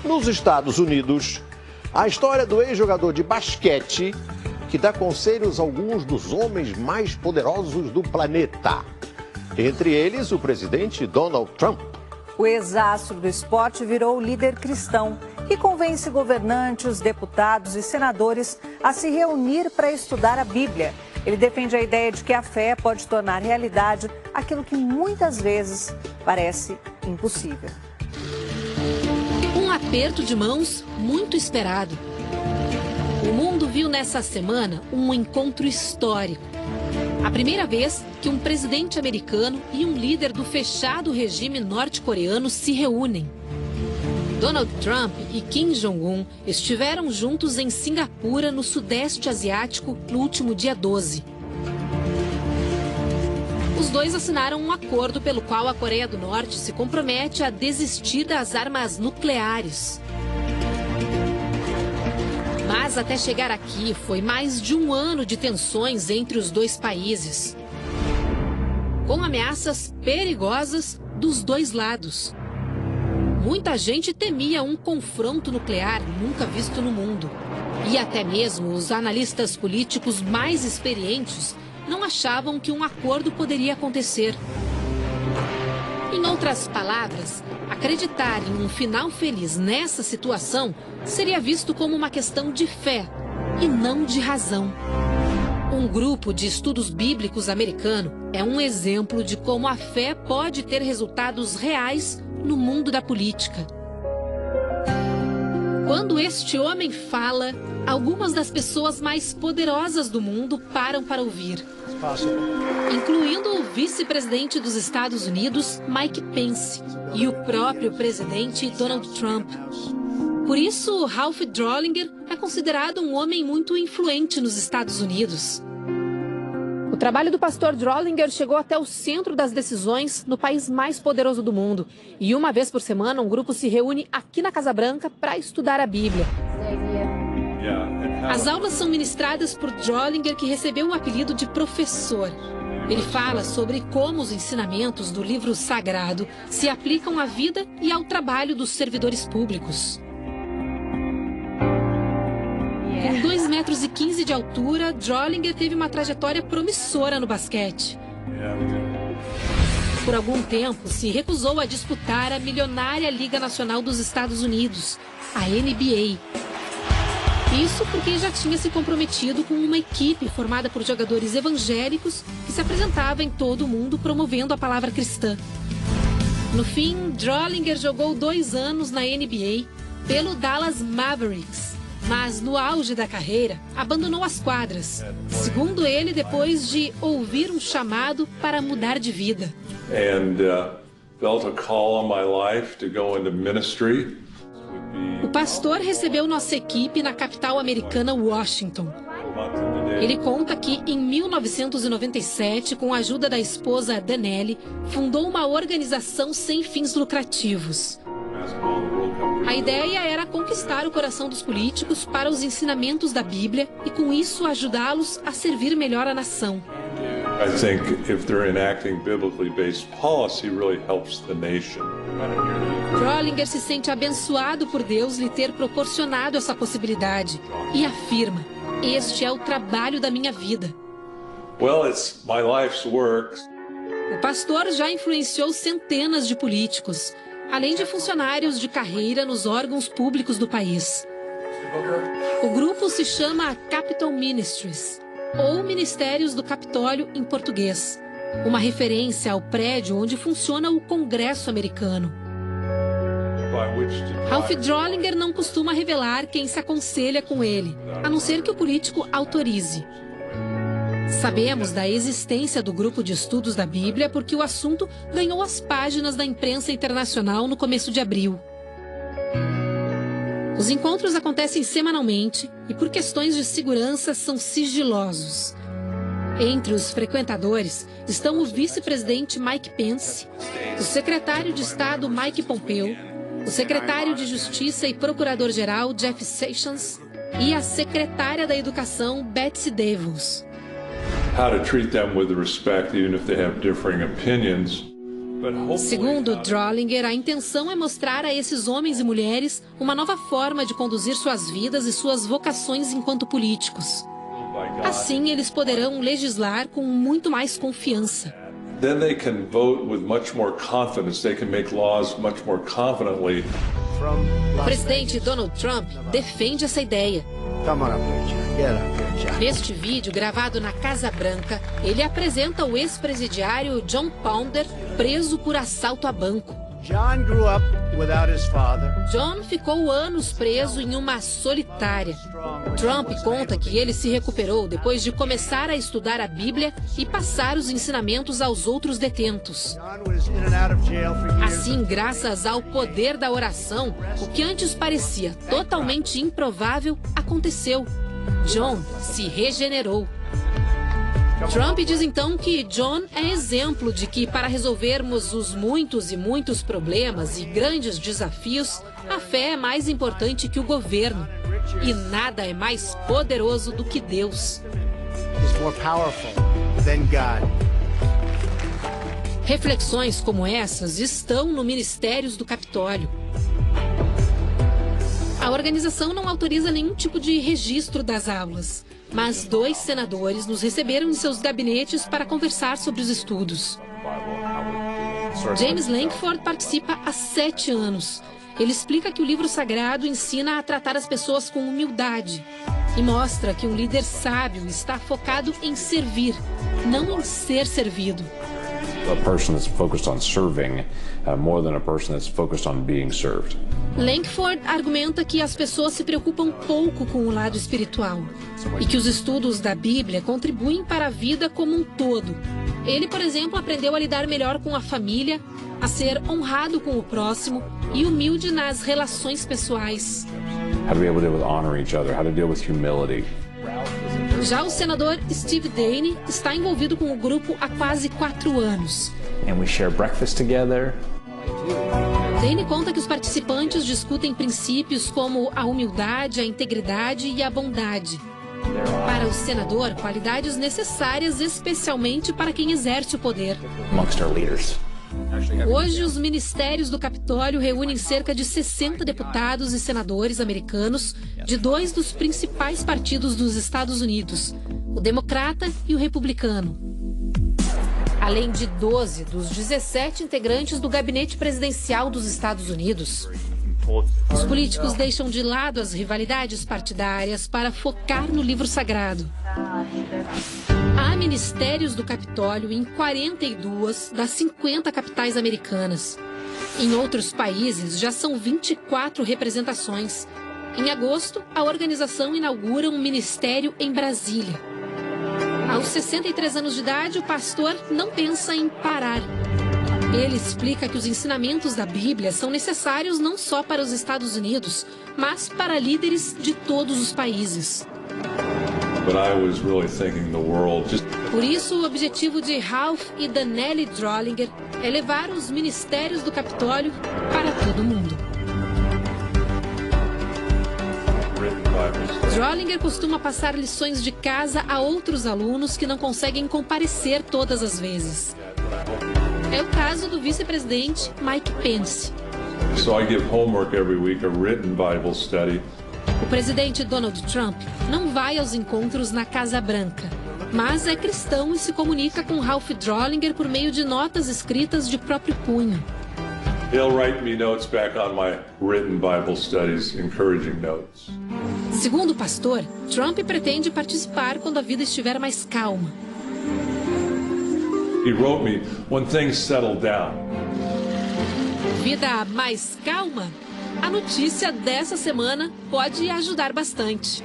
Nos Estados Unidos, a história do ex-jogador de basquete que dá conselhos a alguns dos homens mais poderosos do planeta. Entre eles, o presidente Donald Trump. O ex-astro do esporte virou líder cristão e convence governantes, deputados e senadores a se reunir para estudar a Bíblia. Ele defende a ideia de que a fé pode tornar realidade aquilo que muitas vezes parece impossível. Um aperto de mãos muito esperado. O mundo viu nessa semana um encontro histórico. A primeira vez que um presidente americano e um líder do fechado regime norte-coreano se reúnem. Donald Trump e Kim Jong-un estiveram juntos em Singapura, no Sudeste Asiático, no último dia 12. Os dois assinaram um acordo pelo qual a Coreia do Norte se compromete a desistir das armas nucleares. Mas até chegar aqui foi mais de um ano de tensões entre os dois países, com ameaças perigosas dos dois lados. Muita gente temia um confronto nuclear nunca visto no mundo. E até mesmo os analistas políticos mais experientes não achavam que um acordo poderia acontecer. Em outras palavras, acreditar em um final feliz nessa situação seria visto como uma questão de fé e não de razão. Um grupo de estudos bíblicos americano é um exemplo de como a fé pode ter resultados reais no mundo da política. Quando este homem fala, algumas das pessoas mais poderosas do mundo param para ouvir, incluindo o vice-presidente dos Estados Unidos, Mike Pence, e o próprio presidente Donald Trump. Por isso, Ralph Drollinger é considerado um homem muito influente nos Estados Unidos. O trabalho do pastor Drollinger chegou até o centro das decisões no país mais poderoso do mundo. E uma vez por semana, um grupo se reúne aqui na Casa Branca para estudar a Bíblia. As aulas são ministradas por Drollinger, que recebeu o apelido de professor. Ele fala sobre como os ensinamentos do livro sagrado se aplicam à vida e ao trabalho dos servidores públicos. Com 2,15 metros de altura, Drollinger teve uma trajetória promissora no basquete. Por algum tempo, se recusou a disputar a milionária Liga Nacional dos Estados Unidos, a NBA. Isso porque já tinha se comprometido com uma equipe formada por jogadores evangélicos que se apresentava em todo o mundo promovendo a palavra cristã. No fim, Drollinger jogou 2 anos na NBA pelo Dallas Mavericks, mas no auge da carreira abandonou as quadras, segundo ele, depois de ouvir um chamado para mudar de vida. Felt a call on my life to go into ministry. O pastor recebeu nossa equipe na capital americana, Washington. Ele conta que, em 1997, com a ajuda da esposa Danelli, fundou uma organização sem fins lucrativos. A ideia era conquistar o coração dos políticos para os ensinamentos da Bíblia e, com isso, ajudá-los a servir melhor a nação. I think if they're enacting biblically based policy, really helps the nation. Drollinger se sente abençoado por Deus lhe ter proporcionado essa possibilidade e afirma: este é o trabalho da minha vida. Well, it's my life's work. O pastor já influenciou centenas de políticos, além de funcionários de carreira nos órgãos públicos do país. O grupo se chama Capitol Ministries, ou Ministérios do Capitólio em português, uma referência ao prédio onde funciona o Congresso americano. Ralph Drollinger não costuma revelar quem se aconselha com ele, a não ser que o político autorize. Sabemos da existência do grupo de estudos da Bíblia porque o assunto ganhou as páginas da imprensa internacional no começo de abril. Os encontros acontecem semanalmente e, por questões de segurança, são sigilosos. Entre os frequentadores estão o vice-presidente Mike Pence, o secretário de Estado Mike Pompeo, o secretário de Justiça e procurador-geral Jeff Sessions e a secretária da Educação Betsy DeVos. How to treat them with respect, even if they have differing opinions. Segundo Drollinger, a intenção é mostrar a esses homens e mulheres uma nova forma de conduzir suas vidas e suas vocações enquanto políticos. Assim, eles poderão legislar com muito mais confiança. Then they can vote with much more confidence. They can make laws much more confidently. O presidente Donald Trump defende essa ideia. Neste vídeo, gravado na Casa Branca, ele apresenta o ex-presidiário John Pounder, preso por assalto a banco. John ficou anos preso em uma solitária. Trump conta que ele se recuperou depois de começar a estudar a Bíblia e passar os ensinamentos aos outros detentos. Assim, graças ao poder da oração, o que antes parecia totalmente improvável aconteceu. John se regenerou. Trump diz então que John é exemplo de que, para resolvermos os muitos e muitos problemas e grandes desafios, a fé é mais importante que o governo. E nada é mais poderoso do que Deus. Reflexões como essas estão no Ministérios do Capitólio. A organização não autoriza nenhum tipo de registro das aulas, mas 2 senadores nos receberam em seus gabinetes para conversar sobre os estudos. James Lankford participa há 7 anos. Ele explica que o livro sagrado ensina a tratar as pessoas com humildade e mostra que um líder sábio está focado em servir, não em ser servido. A person that's focused on serving more than a person that's focused on being served. Lankford argumenta que as pessoas se preocupam pouco com o lado espiritual e que os estudos da Bíblia contribuem para a vida como um todo. Ele, por exemplo, aprendeu a lidar melhor com a família, a ser honrado com o próximo e humilde nas relações pessoais. How to be able to deal with honor each other, how to deal with humility. Já o senador Steve Daine está envolvido com o grupo há quase 4 anos. And we share breakfast together. Daine conta que os participantes discutem princípios como a humildade, a integridade e a bondade. Para o senador, qualidades necessárias especialmente para quem exerce o poder. Amongst our leaders. Hoje, os ministérios do Capitólio reúnem cerca de 60 deputados e senadores americanos de 2 dos principais partidos dos Estados Unidos, o Democrata e o Republicano. Além de 12 dos 17 integrantes do gabinete presidencial dos Estados Unidos. Os políticos deixam de lado as rivalidades partidárias para focar no livro sagrado. Há ministérios do Capitólio em 42 das 50 capitais americanas. Em outros países, já são 24 representações. Em agosto, a organização inaugura um ministério em Brasília. Aos 63 anos de idade, o pastor não pensa em parar. Ele explica que os ensinamentos da Bíblia são necessários não só para os Estados Unidos, mas para líderes de todos os países. Por isso, o objetivo de Ralph e Danelli Drollinger é levar os ministérios do Capitólio para todo mundo. Drollinger costuma passar lições de casa a outros alunos que não conseguem comparecer todas as vezes. É o caso do vice-presidente Mike Pence. O presidente Donald Trump não vai aos encontros na Casa Branca, mas é cristão e se comunica com Ralph Drollinger por meio de notas escritas de próprio punho. He'll write me notes back on my written Bible studies, encouraging notes. Segundo o pastor, Trump pretende participar quando a vida estiver mais calma. He wrote me when things settle down. Vida mais calma? A notícia dessa semana pode ajudar bastante.